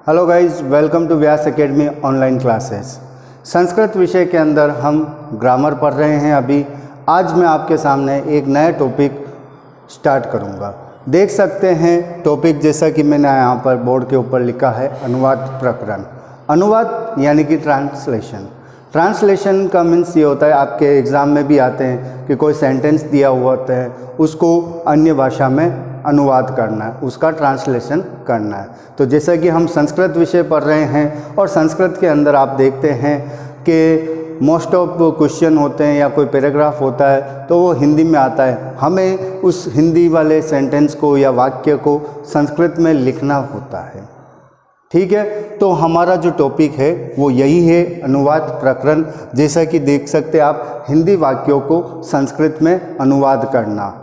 Hello guys, welcome to Vyas academy online classes. Sanskrit विषय के अंदर हम ग्रामर पढ़ रहे हैं। अभी आज मैं आपके सामने एक नया टॉपिक स्टार्ट करूंगा। देख सकते हैं टॉपिक जैसा कि मैंने यहाँ पर बोर्ड के ऊपर लिखा है, अनुवाद प्रकरण। अनुवाद यानी कि ट्रांसलेशन। ट्रांसलेशन का मीन्स ये होता है, आपके एग्ज़ाम में भी आते हैं कि कोई सेंटेंस दिया हुआ होता है, उसको अन्य भाषा में अनुवाद करना है, उसका ट्रांसलेशन करना है। तो जैसा कि हम संस्कृत विषय पढ़ रहे हैं और संस्कृत के अंदर आप देखते हैं कि मोस्ट ऑफ क्वेश्चन होते हैं या कोई पैराग्राफ होता है तो वो हिंदी में आता है। हमें उस हिंदी वाले सेंटेंस को या वाक्य को संस्कृत में लिखना होता है। ठीक है, तो हमारा जो टॉपिक है वो यही है, अनुवाद प्रकरण। जैसा कि देख सकते हैं आप, हिंदी वाक्यों को संस्कृत में अनुवाद करना।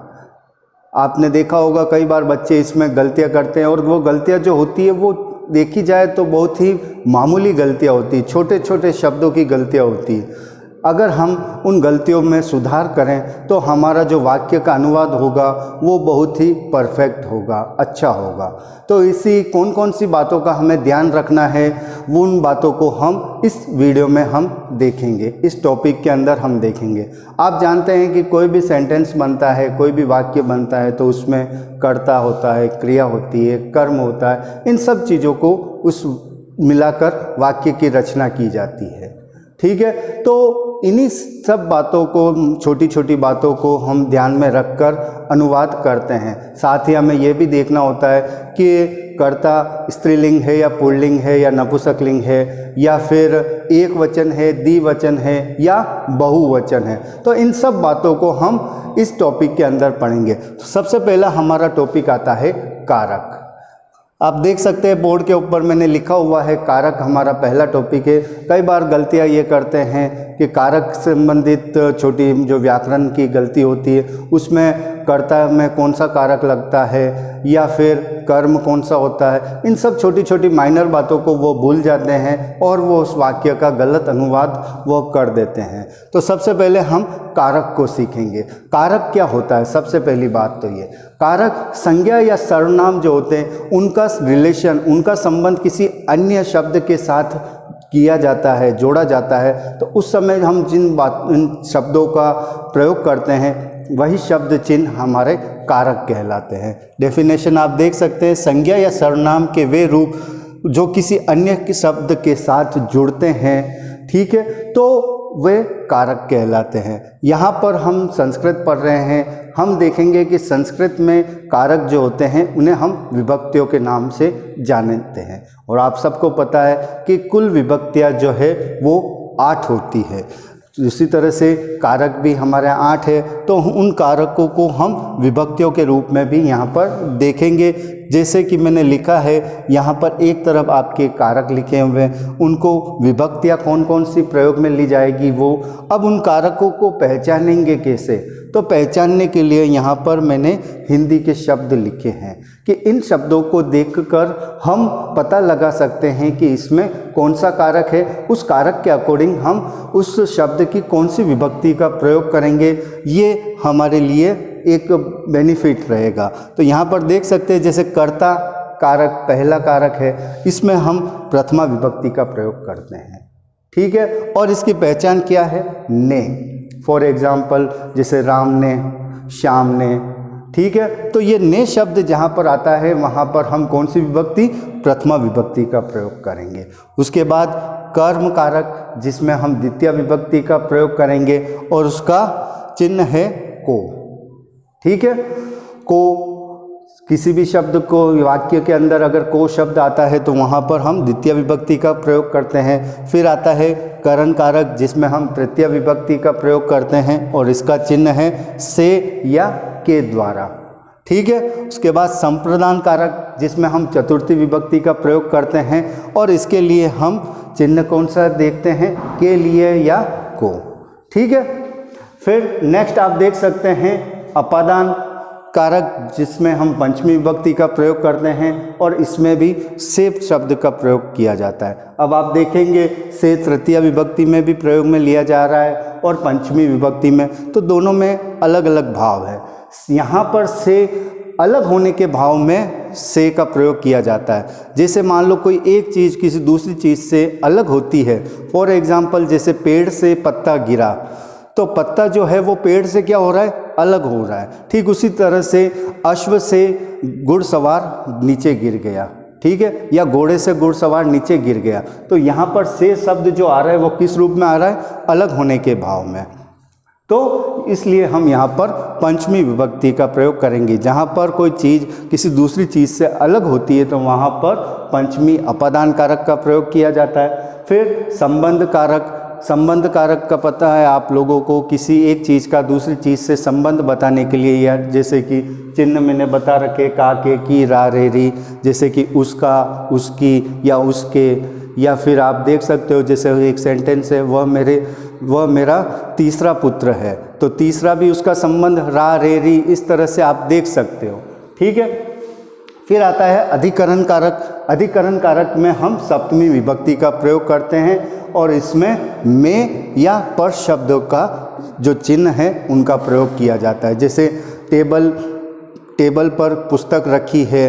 आपने देखा होगा कई बार बच्चे इसमें गलतियां करते हैं और वो गलतियां जो होती है वो देखी जाए तो बहुत ही मामूली गलतियां होती है, छोटे छोटे शब्दों की गलतियां होती है। अगर हम उन गलतियों में सुधार करें तो हमारा जो वाक्य का अनुवाद होगा वो बहुत ही परफेक्ट होगा, अच्छा होगा। तो इसी कौन कौन सी बातों का हमें ध्यान रखना है, वो उन बातों को हम इस वीडियो में हम देखेंगे, इस टॉपिक के अंदर हम देखेंगे। आप जानते हैं कि कोई भी सेंटेंस बनता है, कोई भी वाक्य बनता है तो उसमें कर्ता होता है, क्रिया होती है, कर्म होता है। इन सब चीज़ों को उस मिलाकर वाक्य की रचना की जाती है। ठीक है, तो इन्हीं सब बातों को, छोटी छोटी बातों को हम ध्यान में रखकर अनुवाद करते हैं। साथ ही हमें यह भी देखना होता है कि कर्ता स्त्रीलिंग है या पुल्लिंग है या नपुंसकलिंग है या फिर एक वचन है, द्विवचन है या बहुवचन है। तो इन सब बातों को हम इस टॉपिक के अंदर पढ़ेंगे। तो सबसे पहला हमारा टॉपिक आता है कारक। आप देख सकते हैं बोर्ड के ऊपर मैंने लिखा हुआ है, कारक हमारा पहला टॉपिक है। कई बार गलतियां ये करते हैं कि कारक संबंधित छोटी जो व्याकरण की गलती होती है उसमें कर्ता में कौन सा कारक लगता है या फिर कर्म कौन सा होता है, इन सब छोटी छोटी माइनर बातों को वो भूल जाते हैं और वो उस वाक्य का गलत अनुवाद वो कर देते हैं। तो सबसे पहले हम कारक को सीखेंगे। कारक क्या होता है? सबसे पहली बात तो ये, कारक संज्ञा या सर्वनाम जो होते हैं उनका रिलेशन, उनका संबंध किसी अन्य शब्द के साथ किया जाता है, जोड़ा जाता है। तो उस समय हम इन शब्दों का प्रयोग करते हैं वही शब्द चिन्ह हमारे कारक कहलाते हैं। डेफिनेशन आप देख सकते हैं, संज्ञा या सर्वनाम के वे रूप जो किसी अन्य के शब्द के साथ जुड़ते हैं, ठीक है, तो वे कारक कहलाते हैं। यहाँ पर हम संस्कृत पढ़ रहे हैं, हम देखेंगे कि संस्कृत में कारक जो होते हैं उन्हें हम विभक्तियों के नाम से जानते हैं। और आप सबको पता है कि कुल विभक्तियाँ जो है वो 8 होती है। इसी तरह से कारक भी हमारे 8 है। तो उन कारकों को हम विभक्तियों के रूप में भी यहाँ पर देखेंगे। जैसे कि मैंने लिखा है यहाँ पर, एक तरफ आपके कारक लिखे हुए हैं, उनको विभक्तियाँ कौन कौन सी प्रयोग में ली जाएगी वो। अब उन कारकों को पहचानेंगे कैसे? तो पहचानने के लिए यहाँ पर मैंने हिंदी के शब्द लिखे हैं कि इन शब्दों को देखकर हम पता लगा सकते हैं कि इसमें कौन सा कारक है। उस कारक के अकॉर्डिंग हम उस शब्द की कौन सी विभक्ति का प्रयोग करेंगे, ये हमारे लिए एक बेनिफिट रहेगा। तो यहाँ पर देख सकते हैं, जैसे कर्ता कारक पहला कारक है, इसमें हम प्रथमा विभक्ति का प्रयोग करते हैं। ठीक है, और इसकी पहचान क्या है? ने। फॉर एग्जाम्पल जैसे राम ने, श्याम ने। ठीक है, तो ये ने शब्द जहाँ पर आता है वहाँ पर हम कौन सी विभक्ति? प्रथमा विभक्ति का प्रयोग करेंगे। उसके बाद कर्म कारक, जिसमें हम द्वितीय विभक्ति का प्रयोग करेंगे और उसका चिन्ह है को। ठीक है, को किसी भी शब्द को वाक्य के अंदर अगर को शब्द आता है तो वहाँ पर हम द्वितीय विभक्ति का प्रयोग करते हैं। फिर आता है करण कारक, जिसमें हम तृतीय विभक्ति का प्रयोग करते हैं और इसका चिन्ह है से या के द्वारा। ठीक है, उसके बाद संप्रदान कारक, जिसमें हम चतुर्थी विभक्ति का प्रयोग करते हैं और इसके लिए हम चिन्ह कौन सा देखते हैं? के लिए या को। ठीक है, फिर नेक्स्ट आप देख सकते हैं अपादान कारक, जिसमें हम पंचमी विभक्ति का प्रयोग करते हैं और इसमें भी से शब्द का प्रयोग किया जाता है। अब आप देखेंगे से तृतीय विभक्ति में भी प्रयोग में लिया जा रहा है और पंचमी विभक्ति में, तो दोनों में अलग अलग भाव है। यहाँ पर से अलग होने के भाव में से का प्रयोग किया जाता है। जैसे मान लो कोई एक चीज़ किसी दूसरी चीज़ से अलग होती है, फॉर एग्जाम्पल जैसे पेड़ से पत्ता गिरा, तो पत्ता जो है वो पेड़ से क्या हो रहा है, अलग हो रहा है। ठीक उसी तरह से अश्व से घुड़सवार नीचे गिर गया, ठीक है, या घोड़े से घुड़सवार नीचे गिर गया। तो यहाँ पर से शब्द जो आ रहा है वो किस रूप में आ रहा है, अलग होने के भाव में। तो इसलिए हम यहाँ पर पंचमी विभक्ति का प्रयोग करेंगे। जहाँ पर कोई चीज़ किसी दूसरी चीज़ से अलग होती है तो वहाँ पर पंचमी अपादान कारक का प्रयोग किया जाता है। फिर संबंध कारक, संबंध कारक का पता है आप लोगों को, किसी एक चीज़ का दूसरी चीज़ से संबंध बताने के लिए, या जैसे कि चिन्ह मैंने बता रखे का, के, की, रा, रे, री, जैसे कि उसका, उसकी या उसके, या फिर आप देख सकते हो जैसे एक सेंटेंस है, वह मेरा तीसरा पुत्र है, तो तीसरा भी उसका संबंध रा, रे, री, इस तरह से आप देख सकते हो। ठीक है। फिर आता है अधिकरण कारक। अधिकरण कारक में हम सप्तमी विभक्ति का प्रयोग करते हैं और इसमें में या पर शब्दों का जो चिन्ह है उनका प्रयोग किया जाता है। जैसे टेबल पर पुस्तक रखी है,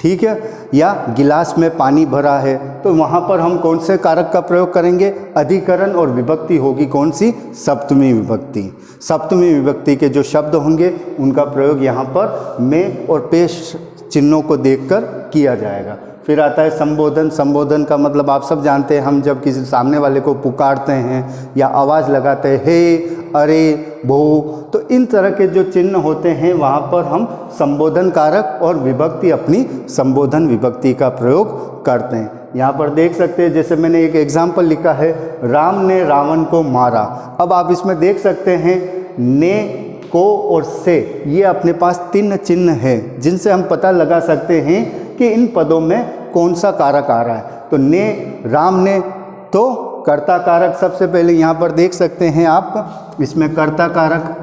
ठीक है, या गिलास में पानी भरा है, तो वहाँ पर हम कौन से कारक का प्रयोग करेंगे, अधिकरण, और विभक्ति होगी कौन सी, सप्तमी विभक्ति। सप्तमी विभक्ति के जो शब्द होंगे उनका प्रयोग यहाँ पर में और पेश चिन्हों को देखकर किया जाएगा। फिर आता है संबोधन। संबोधन का मतलब आप सब जानते हैं, हम जब किसी सामने वाले को पुकारते हैं या आवाज़ लगाते हैं, हे, अरे, भो, तो इन तरह के जो चिन्ह होते हैं वहाँ पर हम संबोधन कारक और विभक्ति अपनी संबोधन विभक्ति का प्रयोग करते हैं। यहाँ पर देख सकते हैं, जैसे मैंने एक एग्जाम्पल लिखा है, राम ने रावण को मारा। अब आप इसमें देख सकते हैं ने, को और से, ये अपने पास तीन चिन्ह हैं जिनसे हम पता लगा सकते हैं कि इन पदों में कौन सा कारक आ रहा है। तो ने, राम ने, तो कर्ता कारक सबसे पहले यहाँ पर देख सकते हैं आप, इसमें कर्ता कारक,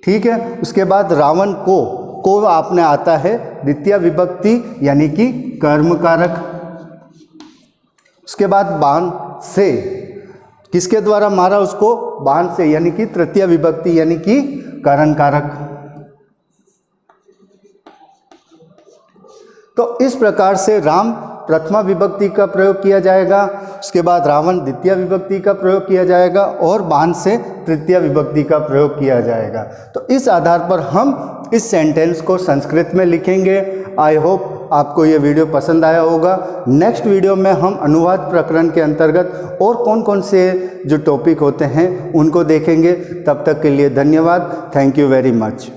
ठीक है। उसके बाद रावण को आपने आता है द्वितीय विभक्ति यानी कि कर्म कारक। उसके बाद बाण से, किसके द्वारा मारा उसको, बाण से, यानी कि तृतीय विभक्ति यानी कि करण कारक। तो इस प्रकार से राम प्रथमा विभक्ति का प्रयोग किया जाएगा, उसके बाद रावण द्वितीय विभक्ति का प्रयोग किया जाएगा और बाण से तृतीय विभक्ति का प्रयोग किया जाएगा। तो इस आधार पर हम इस सेंटेंस को संस्कृत में लिखेंगे। आई होप आपको ये वीडियो पसंद आया होगा। नेक्स्ट वीडियो में हम अनुवाद प्रकरण के अंतर्गत और कौन कौन से जो टॉपिक होते हैं उनको देखेंगे। तब तक के लिए धन्यवाद। Thank you very much.